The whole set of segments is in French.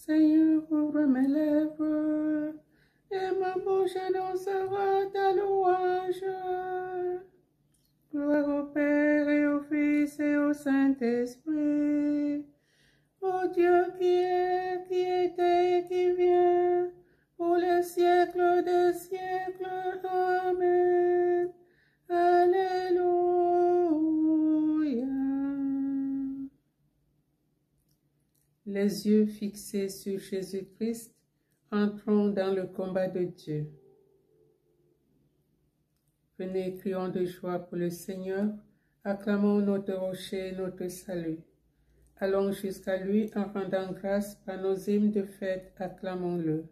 Seigneur, ouvre mes lèvres, et ma bouche annoncera ta louange. Gloire au Père et au Fils et au Saint-Esprit, ô Dieu qui était et qui vient, pour les siècles des siècles. Amen. Alléluia. Les yeux fixés sur Jésus-Christ, entrons dans le combat de Dieu. Venez, crions de joie pour le Seigneur, acclamons notre rocher, notre salut. Allons jusqu'à lui en rendant grâce par nos hymnes de fête, acclamons-le.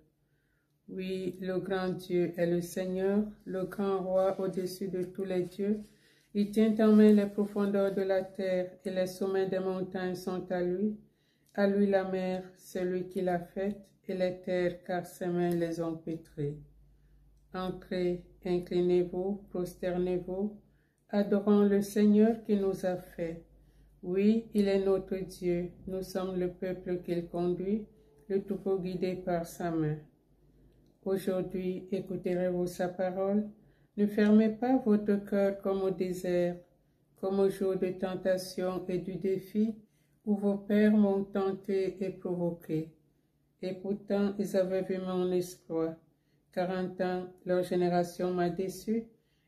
Oui, le grand Dieu est le Seigneur, le grand roi au-dessus de tous les dieux. Il tient en main les profondeurs de la terre et les sommets des montagnes sont à lui. À lui la mer, celui qui l'a faite, et les terres, car ses mains les ont pétrées. Entrez, inclinez-vous, prosternez-vous, adorons le Seigneur qui nous a fait. Oui, il est notre Dieu, nous sommes le peuple qu'il conduit, le troupeau guidé par sa main. Aujourd'hui, écouterez-vous sa parole, ne fermez pas votre cœur comme au désert, comme au jour de tentation et du défi, où vos pères m'ont tenté et provoqué. Et pourtant, ils avaient vu mon exploit. 40 ans, leur génération m'a déçu,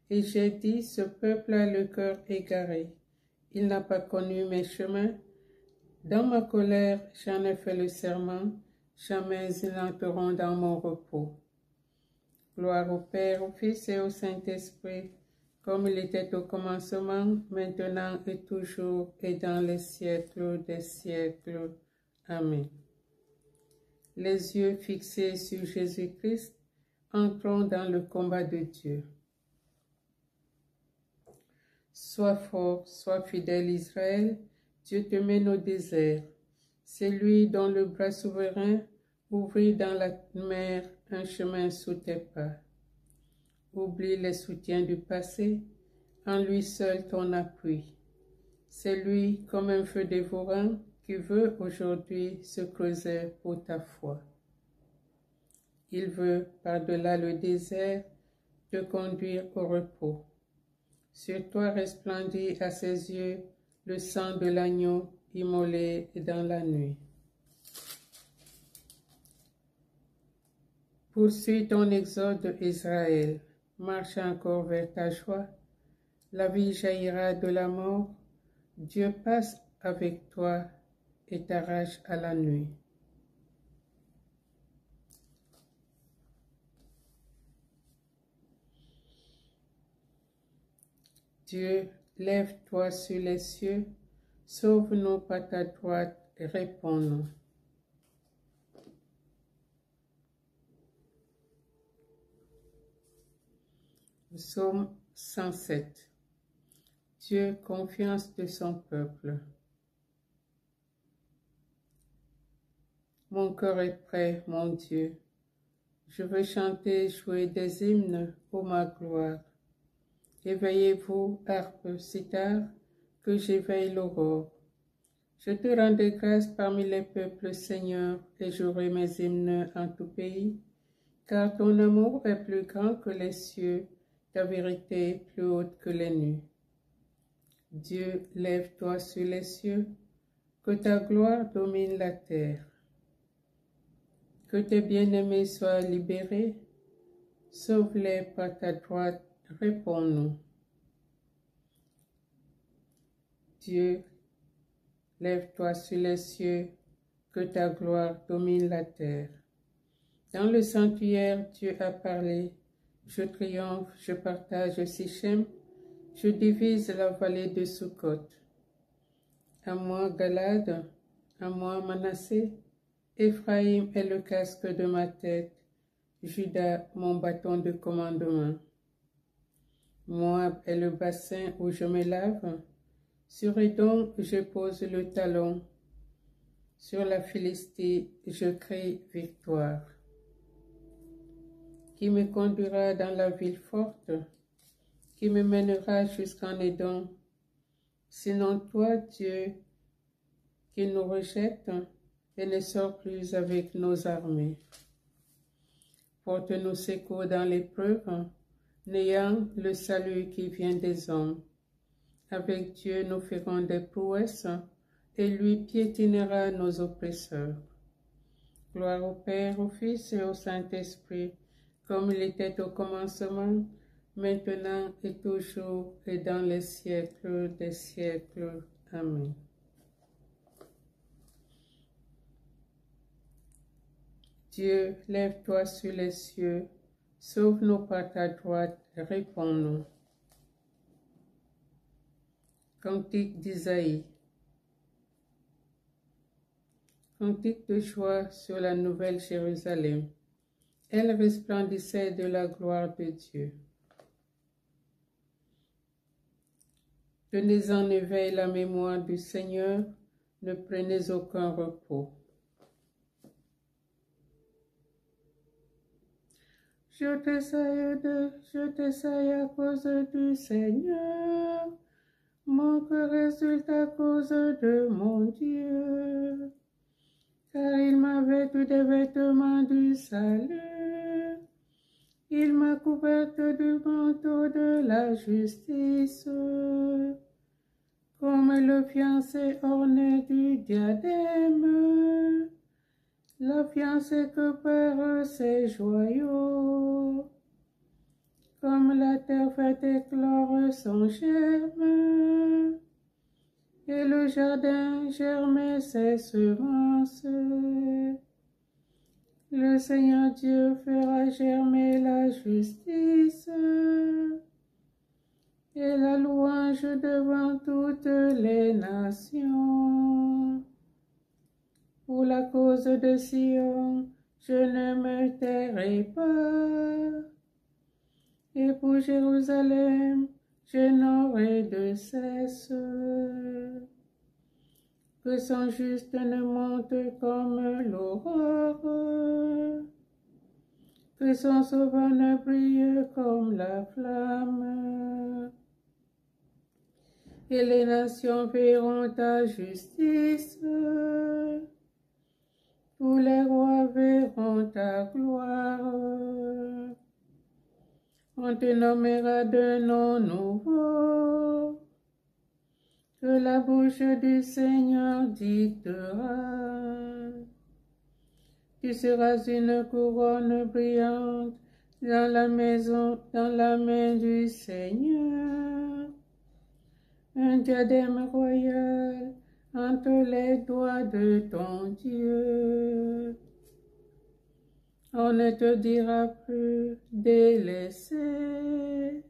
et j'ai dit, ce peuple a le cœur égaré. Il n'a pas connu mes chemins. Dans ma colère, j'en ai fait le serment, jamais ils n'entreront dans mon repos. Gloire au Père, au Fils et au Saint-Esprit, comme il était au commencement, maintenant et toujours, et dans les siècles des siècles. Amen. Les yeux fixés sur Jésus-Christ, entrons dans le combat de Dieu. Sois fort, sois fidèle Israël, Dieu te mène au désert. C'est lui dont le bras souverain ouvrit dans la mer un chemin sous tes pas. Oublie les soutiens du passé, en lui seul ton appui. C'est lui comme un feu dévorant qui veut aujourd'hui se creuser pour ta foi. Il veut, par-delà le désert, te conduire au repos. Sur toi resplendit à ses yeux le sang de l'agneau immolé dans la nuit. Poursuis ton exode, Israël, marche encore vers ta joie. La vie jaillira de la mort, Dieu passe avec toi et t'arrache à la nuit. Dieu, lève-toi sur les cieux, sauve-nous par ta droite et réponds-nous. Psaume 107. Dieu, confiance de son peuple. Mon cœur est prêt, mon Dieu. Je veux chanter, jouer des hymnes, ô ma gloire. Éveillez-vous, harpe, cithare, que j'éveille l'aurore. Je te rendrai grâce parmi les peuples, Seigneur, et jouerai mes hymnes en tout pays, car ton amour est plus grand que les cieux, ta vérité plus haute que les nues. Dieu, lève-toi sur les cieux, que ta gloire domine la terre. Que tes bien-aimés soient libérés, sauve-les par ta droite, réponds-nous. Dieu, lève-toi sur les cieux, que ta gloire domine la terre. Dans le sanctuaire, Dieu a parlé. Je triomphe, je partage Sichem, je divise la vallée de Sukkot. À moi, Galade, à moi, Manassé, Éphraïm est le casque de ma tête, Juda mon bâton de commandement. Moab est le bassin où je me lave, sur Édom je pose le talon, sur la Philistie je crie victoire. Qui me conduira dans la ville forte, qui me mènera jusqu'en Édom, sinon toi, Dieu, qui nous rejette, et ne sors plus avec nos armées. Porte-nous secours dans l'épreuve, n'ayant le salut qui vient des hommes. Avec Dieu, nous ferons des prouesses, et lui piétinera nos oppresseurs. Gloire au Père, au Fils et au Saint-Esprit, comme il était au commencement, maintenant et toujours, et dans les siècles des siècles. Amen. Dieu, lève-toi sur les cieux, sauve-nous par ta droite, réponds-nous. Cantique d'Isaïe. Cantique de joie sur la nouvelle Jérusalem. Elle resplendissait de la gloire de Dieu. Tenez en éveil la mémoire du Seigneur, ne prenez aucun repos. Je t'essaye à cause du Seigneur, mon cœur résulte à cause de mon Dieu, car il m'a vêtu des vêtements du salut, il m'a couverte du manteau de la justice, comme le fiancé orné du diadème, la fiancée que perd ses joyaux, comme la terre fait éclore son germe, et le jardin germe ses semences. Le Seigneur Dieu fera germer la justice et la louange devant toutes les nations. Pour la cause de Sion, je ne me tairai pas, et pour Jérusalem, je n'aurai de cesse. Que son juste ne monte comme l'aurore, que son sauveur ne brille comme la flamme. Et les nations verront ta justice, tous les rois verront ta gloire. On te nommera de nom nouveau, que la bouche du Seigneur dictera. Tu seras une couronne brillante dans la main du Seigneur, un diadème royal entre les doigts de ton Dieu. On ne te dira plus délaissé.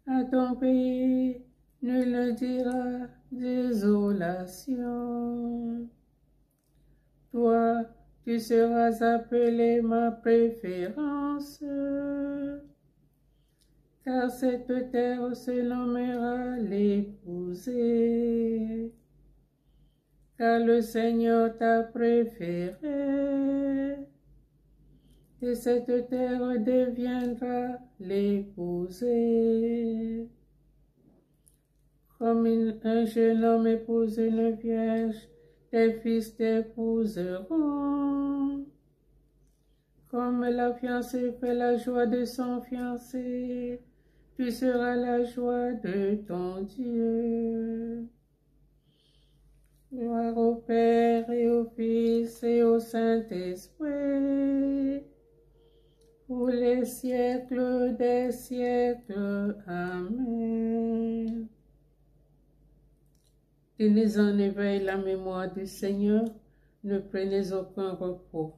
À ton pays, nul ne dira désolation. Toi, tu seras appelé ma préférence, car cette terre se nommera l'épousée, car le Seigneur t'a préféré, et cette terre deviendra l'épousée. Comme un jeune homme épouse une vierge, tes fils t'épouseront. Comme la fiancée fait la joie de son fiancé, tu seras la joie de ton Dieu. Gloire au Père et au Fils et au Saint-Esprit, pour les siècles des siècles. Amen. Tenez en éveil la mémoire du Seigneur, ne prenez aucun repos.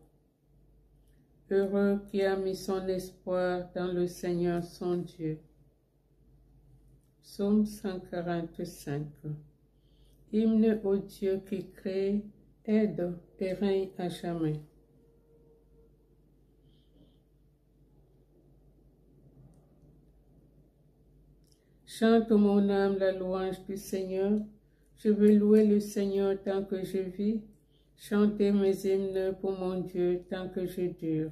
Heureux qui a mis son espoir dans le Seigneur son Dieu. Psaume 145. Hymne au Dieu qui crée, aide et règne à jamais. Chante mon âme la louange du Seigneur. Je veux louer le Seigneur tant que je vis, chanter mes hymnes pour mon Dieu tant que je dure.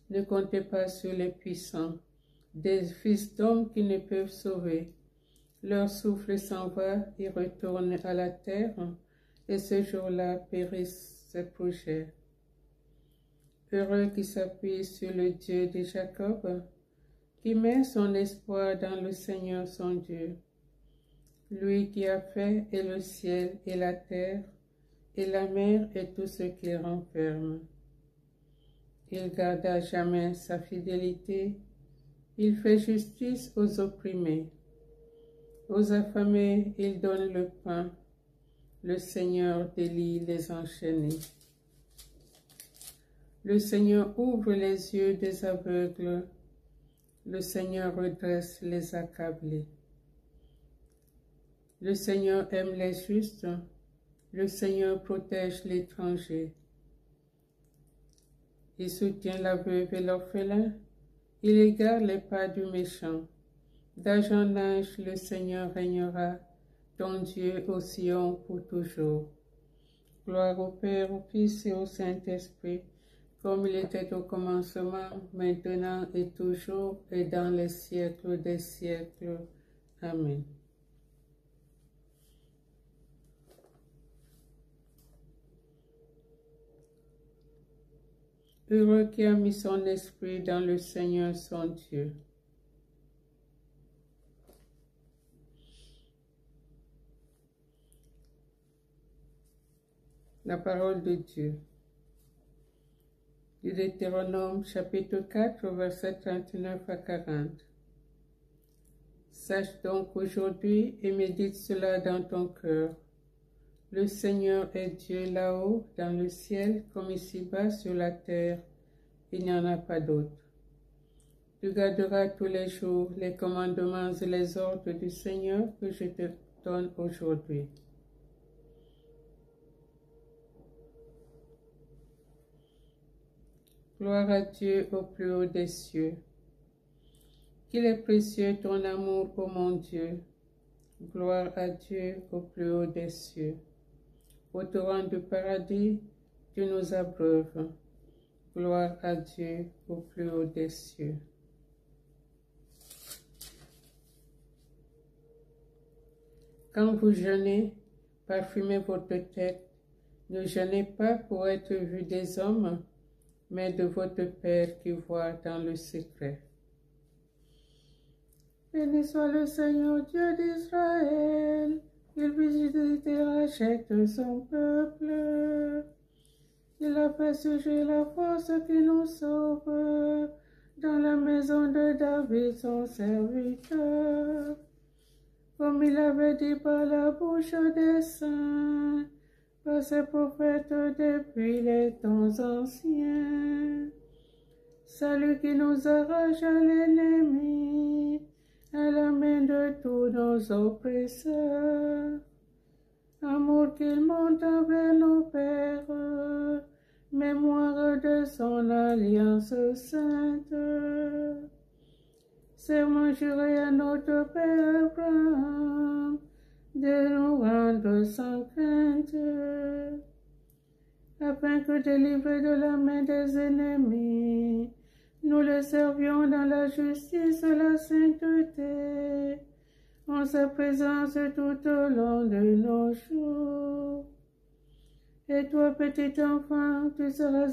Ne comptez pas sur les puissants, des fils d'hommes qui ne peuvent sauver. Leur souffle s'en va et retourne à la terre, et ce jour-là périssent ses projets. Heureux qui s'appuie sur le Dieu de Jacob, qui met son espoir dans le Seigneur son Dieu, lui qui a fait et le ciel et la terre, et la mer et tout ce qu'il renferme. Il garde à jamais sa fidélité, il fait justice aux opprimés. Aux affamés, il donne le pain, le Seigneur délie les enchaînés. Le Seigneur ouvre les yeux des aveugles, le Seigneur redresse les accablés. Le Seigneur aime les justes, le Seigneur protège l'étranger. Il soutient la veuve et l'orphelin, il égare les pas du méchant. D'âge en âge, le Seigneur régnera, ton Dieu au Sion pour toujours. Gloire au Père, au Fils et au Saint-Esprit, comme il était au commencement, maintenant et toujours, et dans les siècles des siècles. Amen. Heureux qui a mis son esprit dans le Seigneur son Dieu. La parole de Dieu. Du Deutéronome chapitre 4, versets 39 à 40. Sache donc aujourd'hui et médite cela dans ton cœur. Le Seigneur est Dieu là-haut, dans le ciel, comme ici-bas sur la terre. Il n'y en a pas d'autre. Tu garderas tous les jours les commandements et les ordres du Seigneur que je te donne aujourd'hui. Gloire à Dieu au plus haut des cieux. Qu'il est précieux ton amour, ô mon Dieu. Gloire à Dieu au plus haut des cieux. Au torrent du paradis, tu nous abreuves. Gloire à Dieu au plus haut des cieux. Quand vous jeûnez, parfumez votre tête. Ne jeûnez pas pour être vu des hommes, mais de votre Père qui voit dans le secret. Béni soit le Seigneur Dieu d'Israël, il visite et rachète son peuple. Il a fait surgir la force qui nous sauve, dans la maison de David son serviteur. Comme il avait dit par la bouche des saints, par ses prophètes depuis les temps anciens. Salut qui nous arrache à l'ennemi, à la main de tous nos oppresseurs. Amour qu'il monte avec nos pères, mémoire de son alliance sainte. Serment juré à notre Père Abraham, de nous rendre sans crainte, afin que délivrés de la main des ennemis, nous les servions dans la justice et la sainteté, en sa présence tout au long de nos jours. Et toi, petit enfant, tu seras